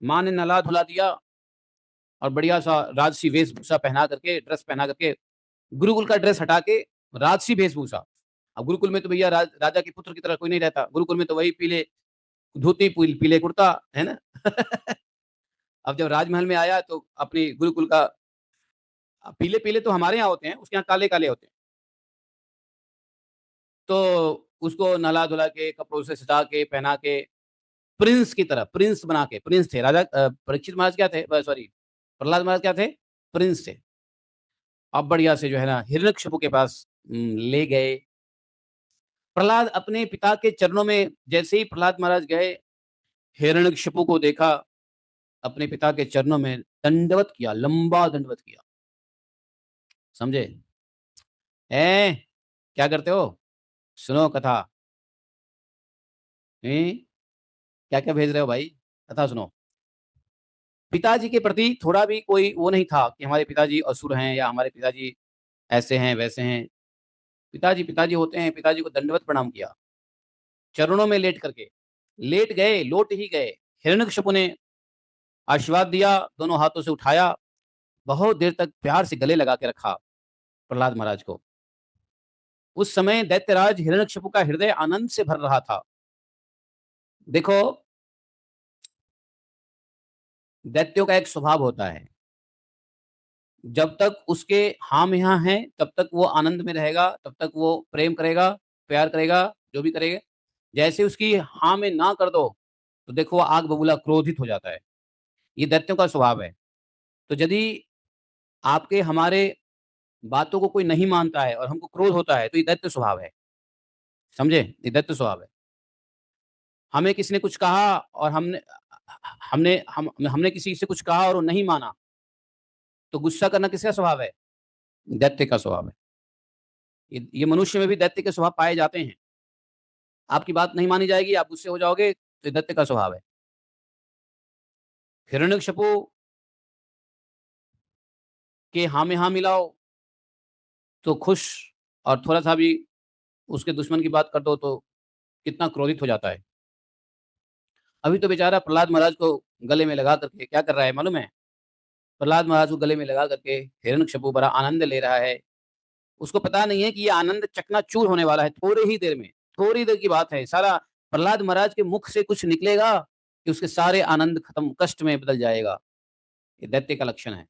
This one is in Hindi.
माँ ने नहला धुला दिया और बढ़िया सा राजसी वेशभूषा पहना करके, ड्रेस पहना करके, गुरुकुल का ड्रेस हटा के राजसी वेशभूषा। अब गुरुकुल में तो भैया राजा के पुत्र की तरह कोई नहीं रहता। गुरुकुल में तो वही पीले धोती, पीले कुर्ता, है ना? अब जब राजमहल में आया तो अपनी गुरुकुल का पीले-पीले तो हमारे यहाँ होते हैं, उसके यहाँ काले-काले होते हैं। तो उसको नहला-धुला के, कपड़ों से सजा के, पहना के, प्रिंस की तरह, प्रिंस बना के, प्रिंस थे राजा परीक्षित महाराज क्या थे? सॉरी, प्रहलाद महाराज क्या थे? प्रिंस थे। अब बढ़िया से जो है ना हिरण्यकशिपु के पास ले गए। प्रहलाद अपने पिता के चरणों में जैसे ही प्रहलाद महाराज गए, हिरण्यकशिपु को देखा, अपने पिता के चरणों में दंडवत किया, लंबा दंडवत किया। समझे? हैं? क्या करते हो? सुनो कथा। हैं? क्या-क्या भेज रहे हो भाई? कथा सुनो। पिताजी के प्रति थोड़ा भी कोई वो नहीं था कि हमारे पिताजी असुर हैं या हमारे पिताजी ऐसे हैं, वैसे हैं। पिताजी, पिताजी होते हैं, पिताजी को दंडवत प्रणाम किया, चरणों में लेट करके। लेट गए, लौट ही गए। हिरण्यकशिपु ने आशीर्वाद दिया, दोनों हाथों से उठाया, बहुत देर तक प्यार से गले लगा के रखा प्रहलाद महाराज को। उस समय दैत्यराज हिरण्यकशिपु का हृदय आनंद से भर रहा था। देखो, दैत्यों का एक स्वभाव होता है, जब तक उसके हाँ में हाँ है, तब तक वो आनंद में रहेगा, तब तक वो प्रेम करेगा, प्यार करेगा, जो भी करेगा। जैसे उसकी हाँ में ना कर दो, तो देखो वो आग बबूला क्रोधित हो जाता है। ये दैत्यों का स्वभाव है। तो यदि आपके हमारे बातों को कोई नहीं मानता है और हमको क्रोध होता है, तो ये दैत्य स्वभाव है। समझे? ये दैत्य स्वभाव है। हमें किसी ने कुछ कहा और हमने किसी से कुछ कहा और वो नहीं माना, तो गुस्सा करना किसका स्वभाव है? दैत्य का स्वभाव है। ये मनुष्य में भी दैत्य के स्वभाव पाए जाते हैं। आपकी बात नहीं मानी जाएगी, आप गुस्से हो जाओगे, तो ये दैत्य का स्वभाव है। हिरण्यकशिपु के हाँ में हाँ मिलाओ, तो खुश, और थोड़ा-सा भी उसके दुश्मन की बात कर दो, तो कितना क्रोधित हो जाता है। अभी तो बेचारा प्रहलाद महाराज को गले में लगा करके क्या कर रहा है मालूम है? प्रहलाद महाराज को गले में लगा करके हिरण्यकशिपु बड़ा आनंद ले रहा है। उसको पता नहीं है कि ये आनंद चकनाचूर होने वाला है थोड़े ही देर में। थोड़ी देर की बात है। सारा प्रहलाद महाराज के मुख से कुछ निकलेगा कि उसके सारे आनंद खत्म, कष्ट में बदल जाएगा। ये दैत्य का लक्षण है।